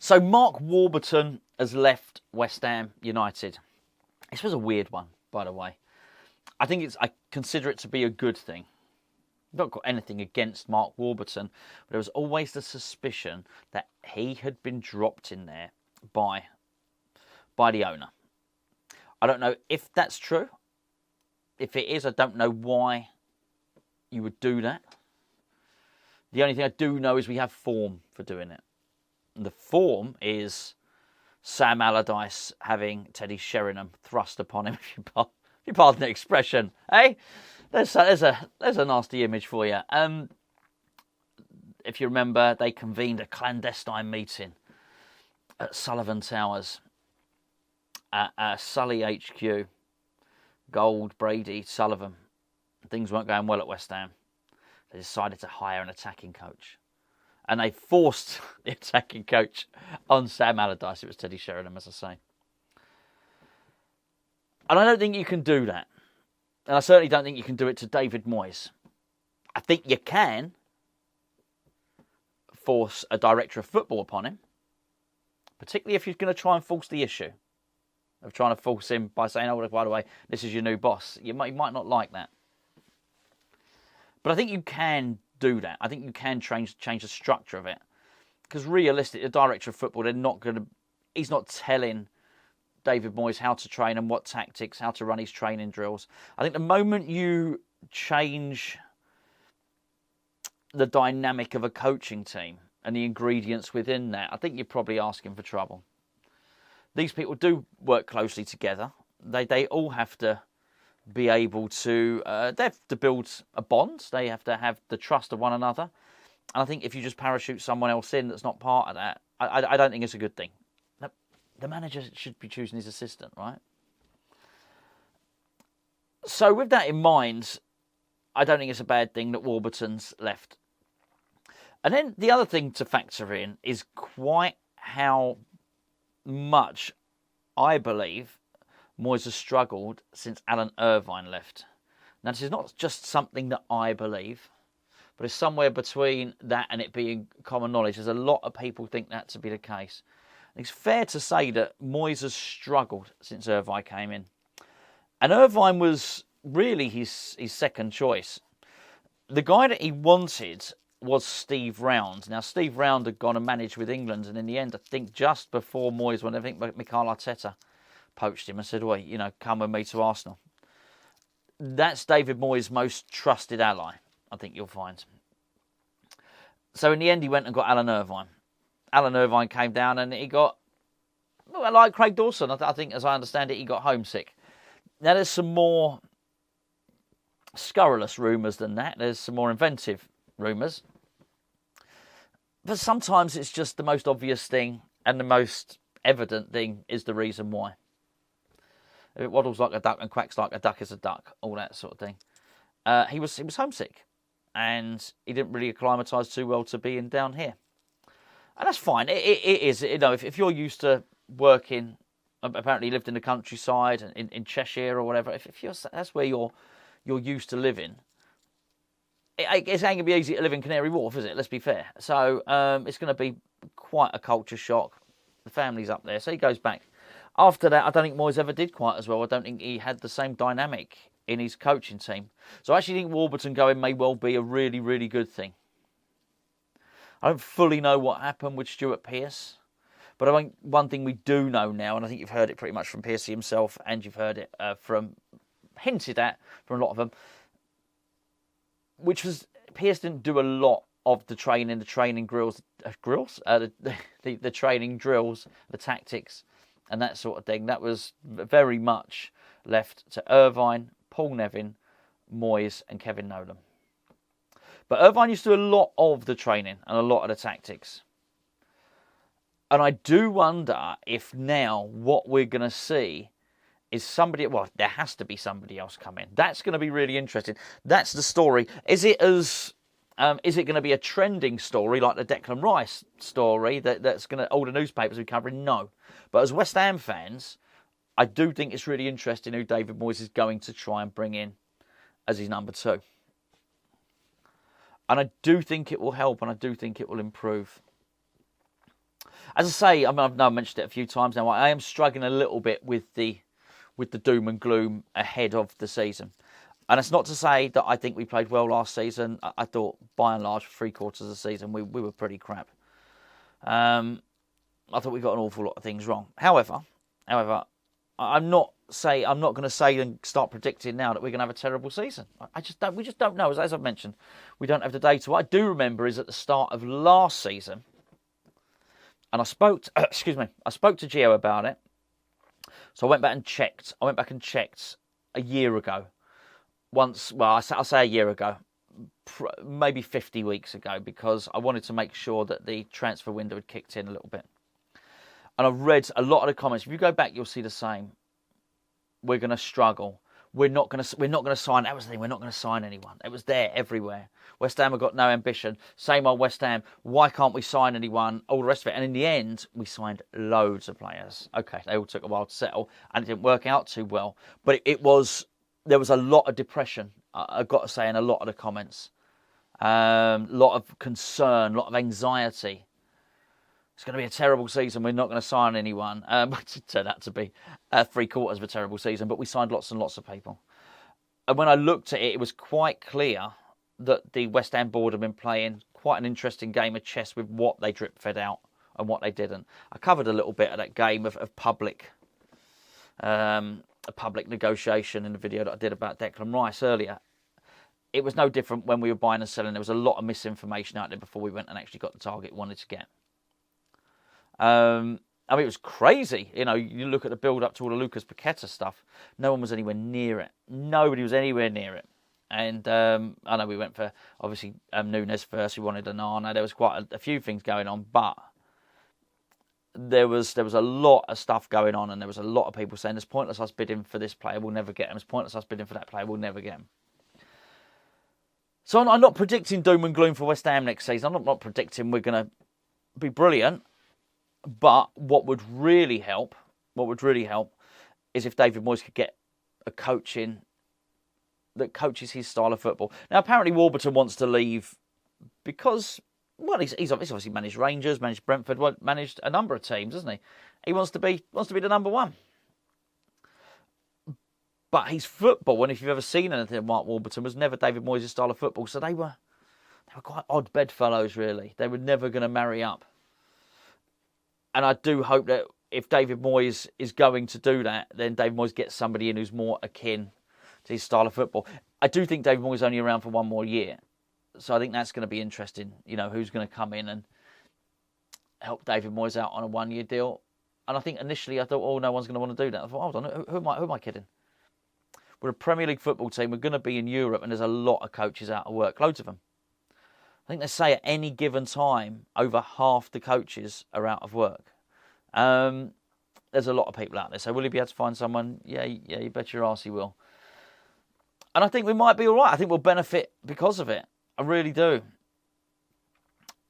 So Mark Warburton has left West Ham United. This was a weird one, by the way. I consider it to be a good thing. I've not got anything against Mark Warburton, but there was always the suspicion that he had been dropped in there by the owner. I don't know if that's true. If it is, I don't know why you would do that. The only thing I do know is we have form for doing it. And the form is Sam Allardyce having Teddy Sheringham thrust upon him, if you pardon the expression. Hey, there's a nasty image for you. If you remember, they convened a clandestine meeting at Sullivan Towers at Sully HQ. Gold, Brady, Sullivan. Things weren't going well at West Ham. They decided to hire an attacking coach. And they forced the attacking coach on Sam Allardyce. It was Teddy Sheringham, as I say. And I don't think you can do that. And I certainly don't think you can do it to David Moyes. I think you can force a director of football upon him. Particularly if you're going to try and force the issue. Of trying to force him by saying, oh, by the way, this is your new boss. You might not like that. But I think you can do that. I think you can change the structure of it. Because realistically, the director of football, he's not telling David Moyes how to train and what tactics, how to run his training drills. I think the moment you change the dynamic of a coaching team and the ingredients within that, I think you're probably asking for trouble. These people do work closely together. They all have to be able to... they have to build a bond. They have to have the trust of one another. And I think if you just parachute someone else in that's not part of that, I don't think it's a good thing. The manager should be choosing his assistant, right? So with that in mind, I don't think it's a bad thing that Warburton's left. And then the other thing to factor in is quite how much, I believe, Moyes has struggled since Alan Irvine left. Now, this is not just something that I believe, but it's somewhere between that and it being common knowledge. There's a lot of people think that to be the case. It's fair to say that Moyes has struggled since Irvine came in. And Irvine was really his second choice. The guy that he wanted was Steve Round. Now, Steve Round had gone and managed with England, and in the end, I think just before Moyes went, I think Mikel Arteta poached him and said, well, come with me to Arsenal. That's David Moyes' most trusted ally, I think you'll find. So in the end, he went and got Alan Irvine. Alan Irvine came down and he got, well, like Craig Dawson, I think, as I understand it, he got homesick. Now, there's some more scurrilous rumours than that. There's some more inventive rumours. But sometimes it's just the most obvious thing and the most evident thing is the reason why. If it waddles like a duck and quacks like a duck is a duck, all that sort of thing. He was homesick and he didn't really acclimatise too well to being down here. And that's fine. It is, if you're used to working, apparently you lived in the countryside in Cheshire or whatever, if that's where you're used to living, it ain't going to be easy to live in Canary Wharf, is it? Let's be fair. So it's going to be quite a culture shock. The family's up there, so he goes back. After that, I don't think Moyes ever did quite as well. I don't think he had the same dynamic in his coaching team. So I actually think Warburton going may well be a really, really good thing. I don't fully know what happened with Stuart Pearce, but I think one thing we do know now, and I think you've heard it pretty much from Pearce himself, and you've heard it hinted at from a lot of them, which was Pearce didn't do a lot of the training drills, the training drills, the tactics, and that sort of thing. That was very much left to Irvine, Paul Nevin, Moyes, and Kevin Nolan. But Irvine used to do a lot of the training and a lot of the tactics. And I do wonder if now what we're going to see is somebody... Well, there has to be somebody else come in. That's going to be really interesting. That's the story. Is it going to be a trending story like the Declan Rice story that's going to... all the newspapers are covering? No. But as West Ham fans, I do think it's really interesting who David Moyes is going to try and bring in as his number two. And I do think it will help and I do think it will improve. As I say, I mean, I've mentioned it a few times now. I am struggling a little bit with the doom and gloom ahead of the season. And it's not to say that I think we played well last season. I thought, by and large, for 3/4 of the season, we were pretty crap. I thought we got an awful lot of things wrong. However, I'm not going to say and start predicting now that we're going to have a terrible season. We just don't know. As I've mentioned, we don't have the data. What I do remember is at the start of last season, and I spoke to Gio about it. So I went back and checked a year ago. I'll say a year ago, maybe 50 weeks ago, because I wanted to make sure that the transfer window had kicked in a little bit. And I've read a lot of the comments. If you go back, you'll see the same. We're going to struggle. We're not going to sign. That was the thing. We're not going to sign anyone. It was there everywhere. West Ham have got no ambition. Same old West Ham. Why can't we sign anyone? All the rest of it. And in the end, we signed loads of players. Okay, they all took a while to settle, and it didn't work out too well. But there was a lot of depression, I've got to say, in a lot of the comments. A lot of concern, a lot of anxiety. It's going to be a terrible season. We're not going to sign anyone. It turned out to be 3/4 of a terrible season, but we signed lots and lots of people. And when I looked at it, it was quite clear that the West Ham board have been playing quite an interesting game of chess with what they drip-fed out and what they didn't. I covered a little bit of that game of public negotiation in the video that I did about Declan Rice earlier. It was no different when we were buying and selling. There was a lot of misinformation out there before we went and actually got the target we wanted to get. I mean, it was crazy. You know, you look at the build-up to all the Lucas Paqueta stuff. No one was anywhere near it. Nobody was anywhere near it. And I know we went for, obviously, Nunes first. We wanted Onana. There was quite a few things going on, but there was a lot of stuff going on, and there was a lot of people saying, it's pointless us bidding for this player, we'll never get him. It's pointless us bidding for that player, we'll never get him. So I'm not predicting doom and gloom for West Ham next season. I'm not predicting we're going to be brilliant. But what would really help is if David Moyes could get a coach in that coaches his style of football. Now, apparently Warburton wants to leave because, well, he's obviously managed Rangers, managed Brentford, managed a number of teams, hasn't he? He wants to be the number one. But his football, and if you've ever seen anything of Mark Warburton, was never David Moyes' style of football. So they were quite odd bedfellows, really. They were never going to marry up. And I do hope that if David Moyes is going to do that, then David Moyes gets somebody in who's more akin to his style of football. I do think David Moyes is only around for one more year. So I think that's going to be interesting. You know, who's going to come in and help David Moyes out on a one-year deal. And I think initially I thought, oh, no one's going to want to do that. I thought, hold on, who am I kidding? We're a Premier League football team. We're going to be in Europe, and there's a lot of coaches out of work, loads of them. I think they say at any given time, over half the coaches are out of work. There's a lot of people out there. So will he be able to find someone? Yeah, you bet your arse he will. And I think we might be all right. I think we'll benefit because of it. I really do.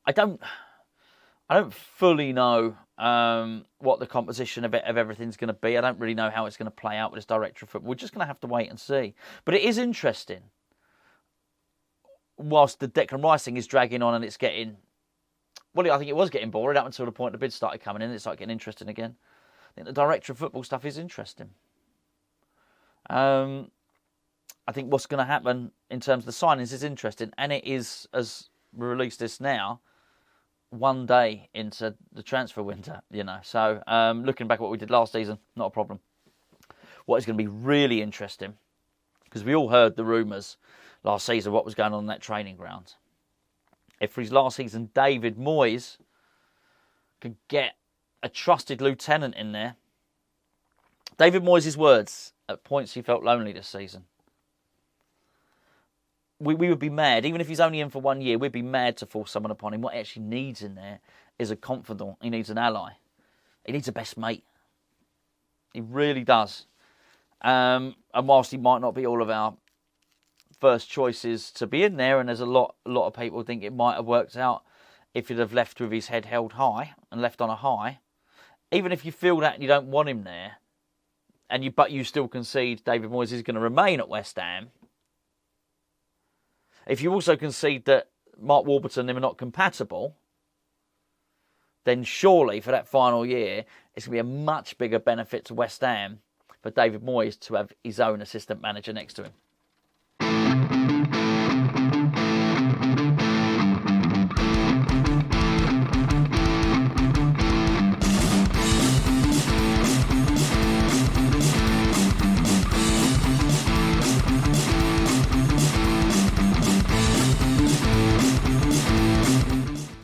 I don't fully know what the composition of everything's going to be. I don't really know how it's going to play out with this director of football. We're just going to have to wait and see. But it is interesting. Whilst the Declan Rice thing is dragging on and it's getting... Well, I think it was getting boring up until the point the bids started coming in. It started getting interesting again. I think the director of football stuff is interesting. I think what's going to happen in terms of the signings is interesting. And it is, as we release this now, one day into the transfer window, you know. So looking back at what we did last season, not a problem. What is going to be really interesting, because we all heard the rumours last season what was going on in that training ground. If for his last season David Moyes could get a trusted lieutenant in there. David Moyes' words, at points he felt lonely this season. We would be mad, even if he's only in for 1 year, we'd be mad to force someone upon him. What he actually needs in there is a confidant. He needs an ally. He needs a best mate. He really does. And whilst he might not be all of our first choices to be in there, and there's a lot of people think it might have worked out if he'd have left with his head held high and left on a high. Even if you feel that and you don't want him there, but you still concede David Moyes is going to remain at West Ham. If you also concede that Mark Warburton and him are not compatible, then surely for that final year, it's going to be a much bigger benefit to West Ham for David Moyes to have his own assistant manager next to him.